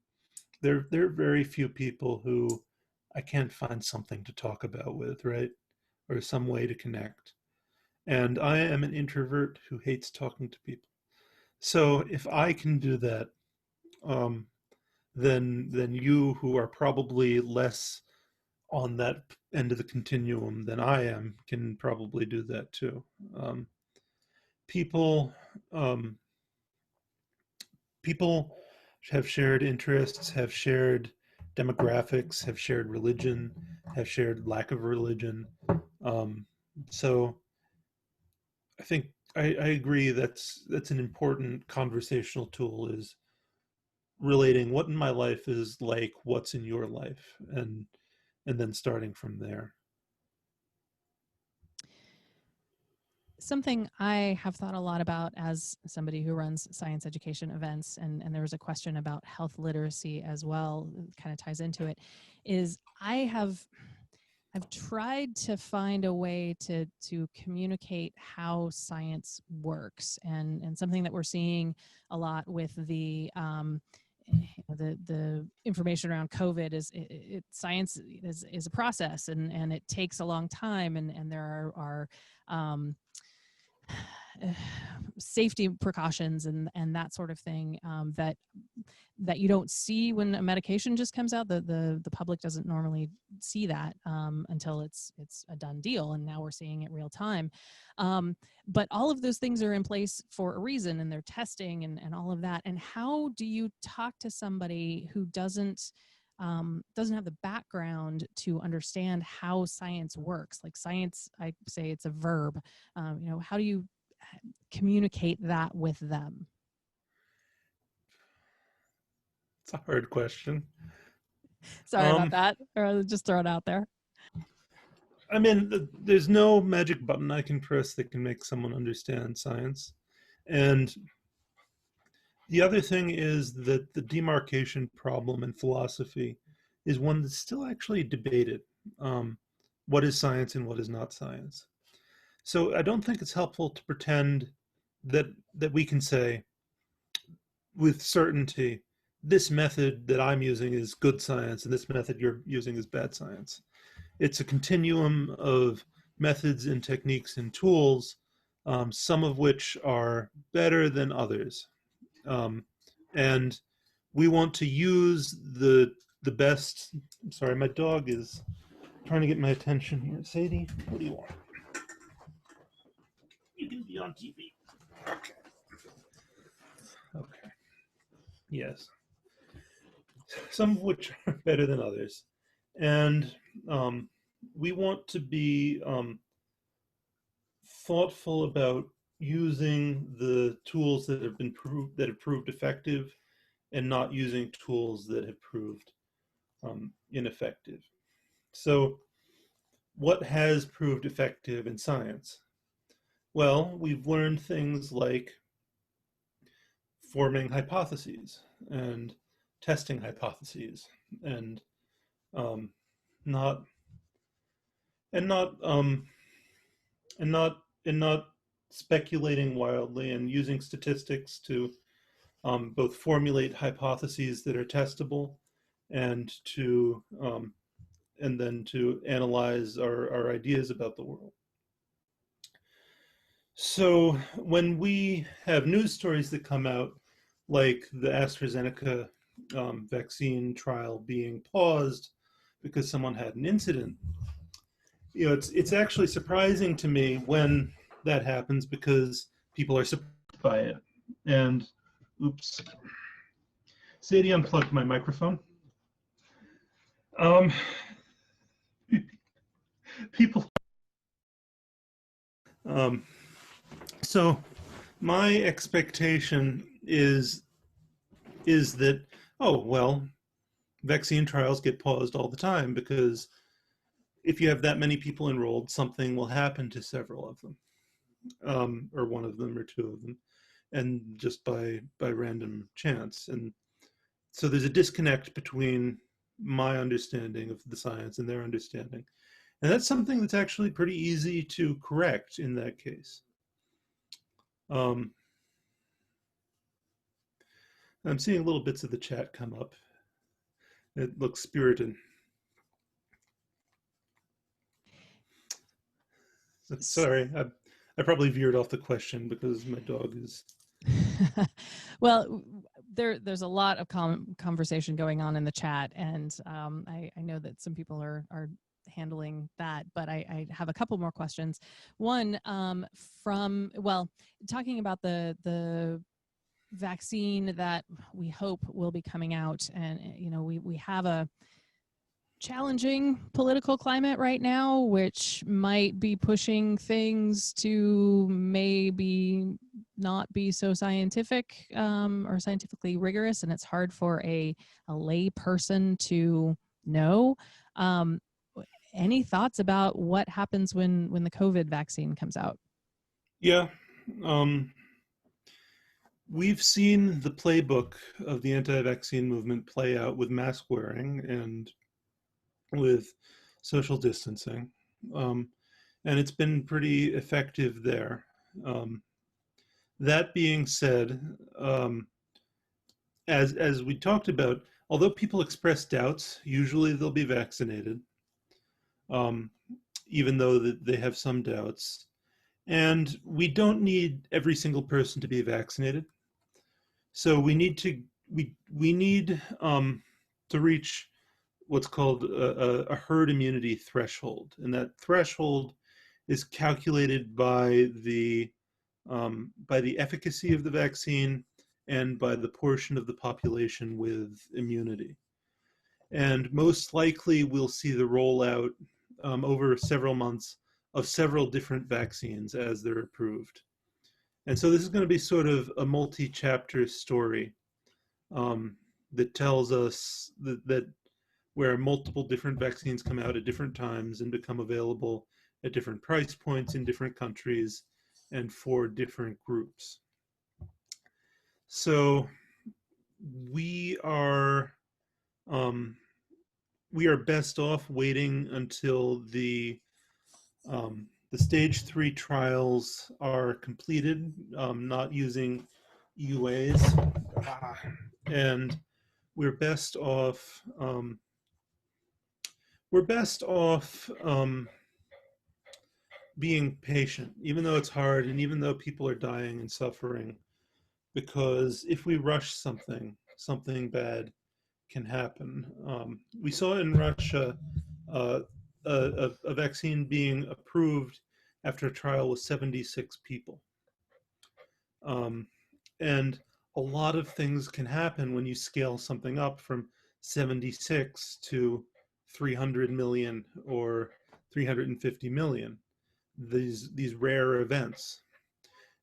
there are very few people who I can't find something to talk about with, right? Or some way to connect. And I am an introvert who hates talking to people. So if I can do that, um, then you, who are probably less on that end of the continuum than I am, can probably do that too. Um, people um, people have shared interests, have shared demographics, have shared religion, have shared lack of religion. Um, so I think I agree that's an important conversational tool, is relating what in my life is like what's in your life, and then starting from there. Something I have thought a lot about as somebody who runs science education events, and there was a question about health literacy as well, kind of ties into it, is I've tried to find a way to communicate how science works, and something that we're seeing a lot with the information around COVID is science is a process, and it takes a long time, and there are safety precautions and that sort of thing, that you don't see when a medication just comes out. The public doesn't normally see that until it's a done deal, and now we're seeing it real time. But all of those things are in place for a reason, and they're testing and all of that. And how do you talk to somebody who doesn't have the background to understand how science works? Like, science, I say it's a verb. How do you communicate that with them? It's a hard question. Sorry about Um, that, or just throw it out there. I mean, there's no magic button I can press that can make someone understand science. And the other thing is that the demarcation problem in philosophy is one that's still actually debated. Um, what is science and what is not science? So I don't think it's helpful to pretend that we can say with certainty, this method that I'm using is good science and this method you're using is bad science. It's a continuum of methods and techniques and tools, some of which are better than others. Um, and we want to use the best. I'm sorry, my dog is trying to get my attention here. Sadie, what do you want? You can be on TV. Okay. Okay. Yes. some of which are better than others. And we want to be thoughtful about using the tools that have proved effective, and not using tools that have proved ineffective. So, what has proved effective in science? Well, we've learned things like forming hypotheses and testing hypotheses, and um, not and not and not and not speculating wildly, and using statistics to both formulate hypotheses that are testable, and to and then to analyze our ideas about the world. So when we have news stories that come out, like the AstraZeneca vaccine trial being paused because someone had an incident, it's actually surprising to me when that happens, because people are surprised by it. And oops, Sadie unplugged my microphone. Um, people. Um, so my expectation is that, oh well, vaccine trials get paused all the time, because if you have that many people enrolled, something will happen to several of them, or one of them, or two of them, and just by random chance. And so there's a disconnect between my understanding of the science and their understanding, and that's something that's actually pretty easy to correct in that case. Um, I'm seeing little bits of the chat come up. It looks spirited. Sorry, I probably veered off the question because my dog is. Well, there's a lot of conversation going on in the chat, and I know that some people are handling that, but I have a couple more questions. One, talking about the vaccine that we hope will be coming out, and we have a challenging political climate right now, which might be pushing things to maybe not be so scientific or scientifically rigorous, and it's hard for a lay person to know. Any thoughts about what happens when the COVID vaccine comes out? Yeah. We've seen the playbook of the anti-vaccine movement play out with mask wearing and with social distancing, and it's been pretty effective there. That being said, as we talked about, although people express doubts, usually they'll be vaccinated, um, even though they have some doubts. And we don't need every single person to be vaccinated. So we need to reach what's called a herd immunity threshold, and that threshold is calculated by the efficacy of the vaccine and by the portion of the population with immunity. And most likely, we'll see the rollout over several months of several different vaccines as they're approved. And so this is going to be sort of a multi-chapter story that tells us that where multiple different vaccines come out at different times and become available at different price points in different countries and for different groups. So we are best off waiting until the stage 3 trials are completed, not using EUAs, and we're best off being patient, even though it's hard and even though people are dying and suffering, because if we rush something, something bad can happen. We saw in Russia a vaccine being approved after a trial with 76 people. And a lot of things can happen when you scale something up from 76 to 300 million or 350 million, these rare events.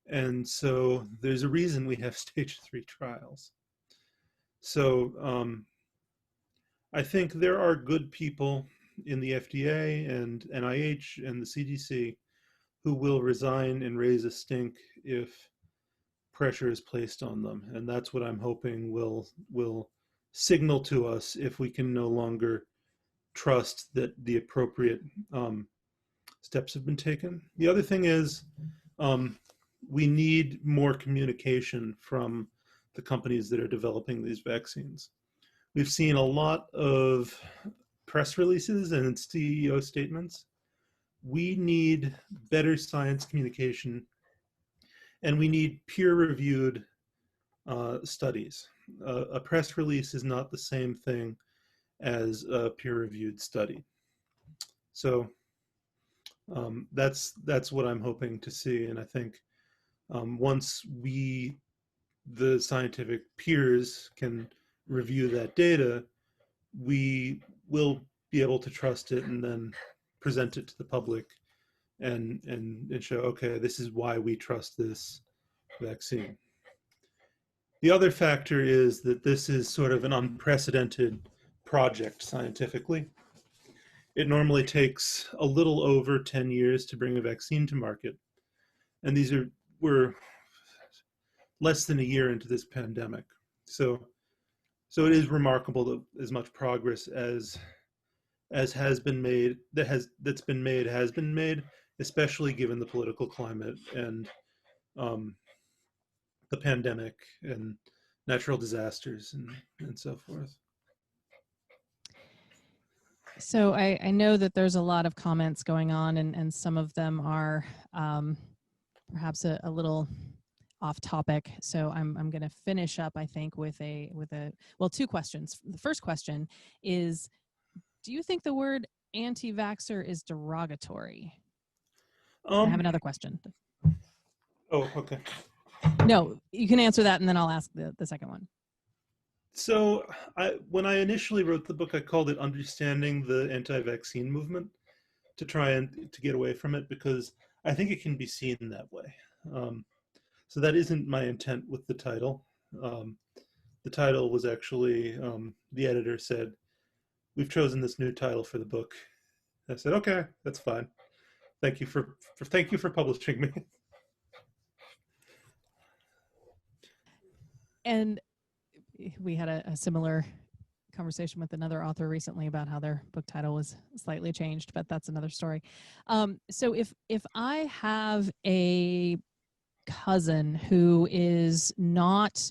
And so there's a reason we have stage 3 trials. So I think there are good people in the FDA and NIH and the CDC who will resign and raise a stink if pressure is placed on them. And that's what I'm hoping will signal to us if we can no longer trust that the appropriate steps have been taken. The other thing is we need more communication from the companies that are developing these vaccines. We've seen a lot of press releases and CEO statements. We need better science communication, and we need peer-reviewed studies. A press release is not the same thing as a peer-reviewed study. So that's what I'm hoping to see, and I think once the scientific peers can review that data, we will be able to trust it and then present it to the public and show, okay, this is why we trust this vaccine. The other factor is that this is sort of an unprecedented project scientifically. It normally takes a little over 10 years to bring a vaccine to market. And we're less than a year into this pandemic. So it is remarkable that as much progress as has been made, that's been made, has been made, especially given the political climate and the pandemic and natural disasters and so forth. So I know that there's a lot of comments going on, and some of them are perhaps a little off topic. So I'm going to finish up, I think, with two questions. The first question is, do you think the word anti-vaxxer is derogatory? I have another question. Oh, okay. No, you can answer that, and then I'll ask the second one. So when I initially wrote the book, I called it Understanding the Anti-Vaccine Movement, to try and to get away from it, because I think it can be seen that way. So that isn't my intent with the title. The title was actually, the editor said, we've chosen this new title for the book. I said, okay, that's fine. Thank you for publishing me. And we had a similar conversation with another author recently about how their book title was slightly changed, but that's another story. So if I have a cousin who is not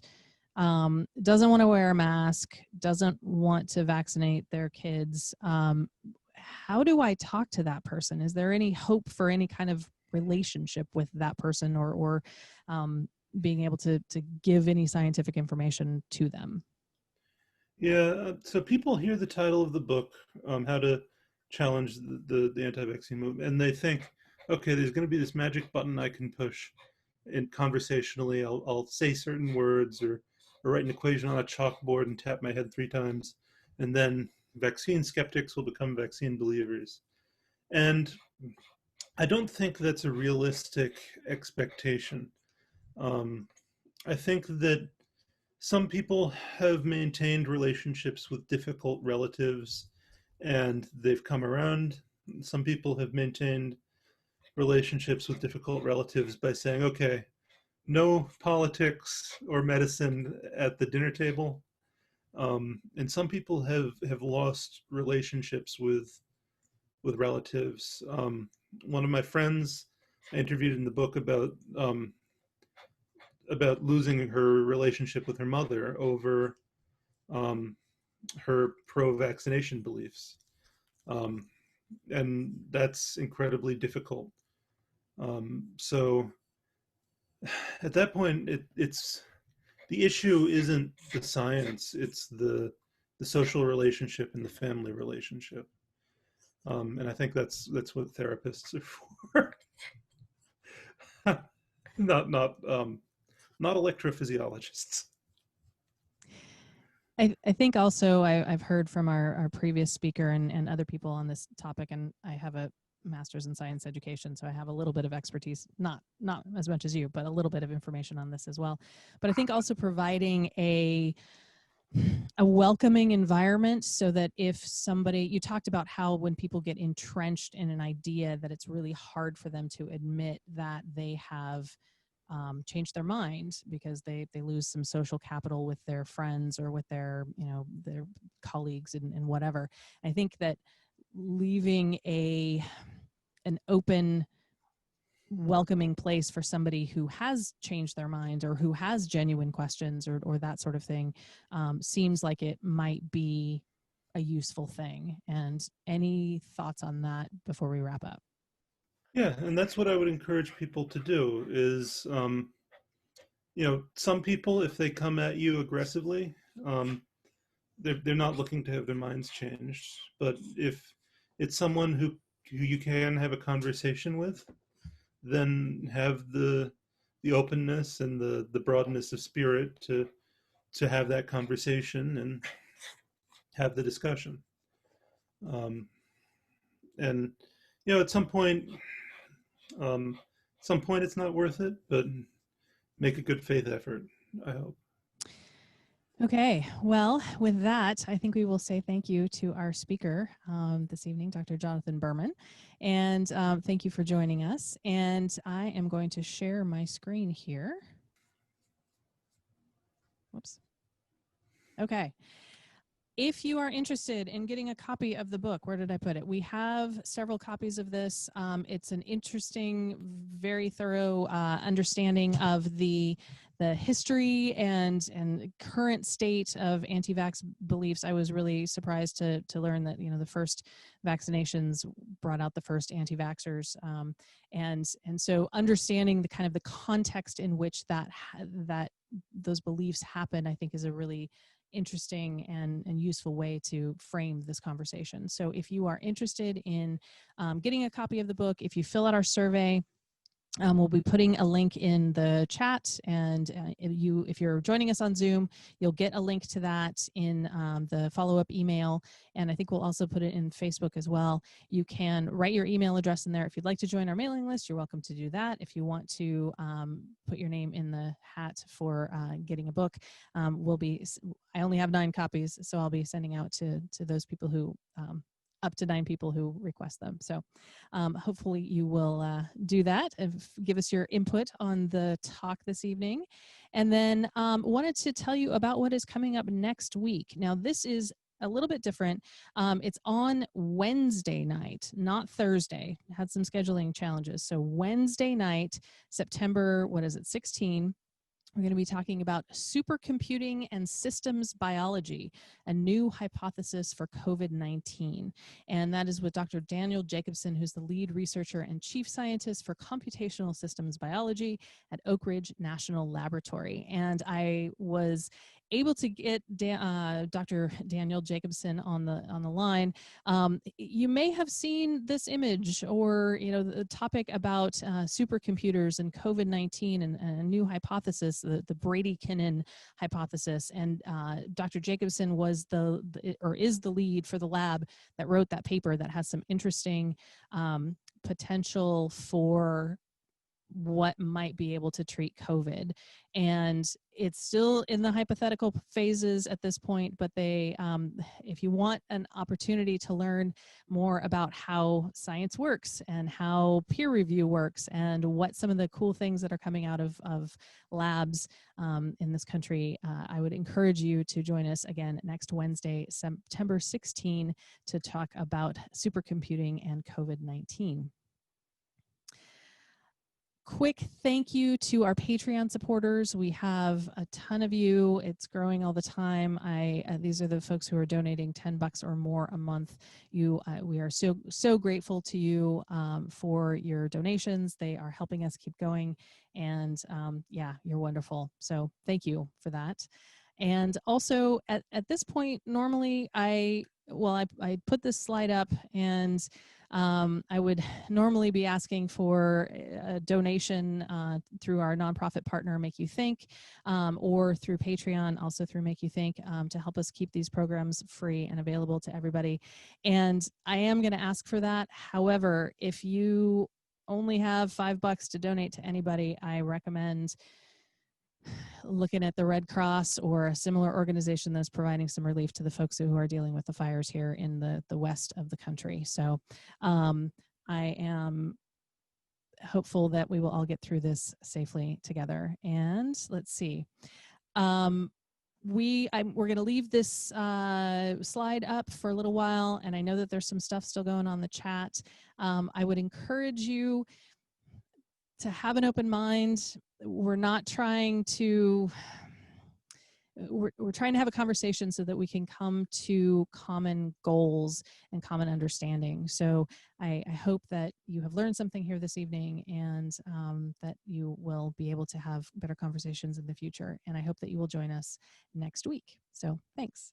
doesn't want to wear a mask, doesn't want to vaccinate their kids, how do I talk to that person? Is there any hope for any kind of relationship with that person, or being able to give any scientific information to them? Yeah, so people hear the title of the book, How to Challenge the Anti-Vaccine Movement, and they think, okay, there's going to be this magic button I can push, and conversationally I'll say certain words or write an equation on a chalkboard and tap my head 3 times, and then vaccine skeptics will become vaccine believers. And I don't think that's a realistic expectation. I think that some people have maintained relationships with difficult relatives and they've come around. Some people have maintained relationships with difficult relatives by saying, okay, no politics or medicine at the dinner table. And some people have lost relationships with relatives. One of my friends I interviewed in the book about losing her relationship with her mother over her pro-vaccination beliefs. And that's incredibly difficult. So at that point, it's the issue isn't the science, it's the social relationship and the family relationship. And I think that's what therapists are for. not electrophysiologists. I think also I've heard from our previous speaker and other people on this topic, and I have a master's in science education, so I have a little bit of expertise, not as much as you, but a little bit of information on this as well. But I think also providing a welcoming environment, so that if somebody, you talked about how when people get entrenched in an idea, that it's really hard for them to admit that they have change their mind, because they lose some social capital with their friends or with their, you know, their colleagues and whatever. I think that leaving an open, welcoming place for somebody who has changed their mind or who has genuine questions or that sort of thing seems like it might be a useful thing. And any thoughts on that before we wrap up? Yeah, and that's what I would encourage people to do is, some people, if they come at you aggressively, um, they're not looking to have their minds changed. But if it's someone who you can have a conversation with, then have the openness and the broadness of spirit to have that conversation and have the discussion. Um, and at some point it's not worth it, but make a good faith effort, I hope. Okay, well, with that, I think we will say thank you to our speaker this evening, Dr. Jonathan Berman, and thank you for joining us. And I am going to share my screen here. Whoops. Okay. If you are interested in getting a copy of the book, where did I put it? We have several copies of this. It's an interesting, very thorough understanding of the history and current state of anti-vax beliefs. I was really surprised to learn that, you know, the first vaccinations brought out the first anti-vaxxers, and so understanding the kind of the context in which that those beliefs happen, I think, is a really interesting and useful way to frame this conversation. So if you are interested in getting a copy of the book, if you fill out our survey, we'll be putting a link in the chat, and if you're joining us on Zoom, you'll get a link to that in the follow-up email, and I think we'll also put it in Facebook as well. You can write your email address in there. If you'd like to join our mailing list, you're welcome to do that. If you want to put your name in the hat for getting a book, I only have 9 copies, so I'll be sending out to those people who up to 9 people who request them. So hopefully you will do that and give us your input on the talk this evening. And then wanted to tell you about what is coming up next week. Now, this is a little bit different. It's on Wednesday night, not Thursday. Had some scheduling challenges. So Wednesday night, September, 16. We're going to be talking about supercomputing and systems biology, a new hypothesis for COVID-19. And that is with Dr. Daniel Jacobson, who's the lead researcher and chief scientist for computational systems biology at Oak Ridge National Laboratory. And I was able to get Dr. Daniel Jacobson on the line. You may have seen this image, or the topic about supercomputers and COVID-19 and a new hypothesis, the Brady-Kinnon hypothesis. And Dr. Jacobson was is the lead for the lab that wrote that paper that has some interesting potential for what might be able to treat COVID. And it's still in the hypothetical phases at this point, but if you want an opportunity to learn more about how science works and how peer review works and what some of the cool things that are coming out of labs in this country, I would encourage you to join us again next Wednesday, September 16, to talk about supercomputing and COVID-19. Quick thank you to our Patreon supporters. We have a ton of you. It's growing all the time. These are the folks who are donating $10 or more a month. We are so grateful to you for your donations. They are helping us keep going, and yeah, you're wonderful. So thank you for that. And also at this point, normally I put this slide up, and I would normally be asking for a donation through our nonprofit partner, Make You Think, or through Patreon, also through Make You Think, to help us keep these programs free and available to everybody. And I am going to ask for that. However, if you only have $5 to donate to anybody, I recommend looking at the Red Cross or a similar organization that's providing some relief to the folks who are dealing with the fires here in the west of the country. So I am hopeful that we will all get through this safely together. And let's see. We're going to leave this slide up for a little while, and I know that there's some stuff still going on in the chat. I would encourage you to have an open mind. We're not trying to, we're trying to have a conversation so that we can come to common goals and common understanding. So I hope that you have learned something here this evening, and that you will be able to have better conversations in the future. And I hope that you will join us next week. So thanks.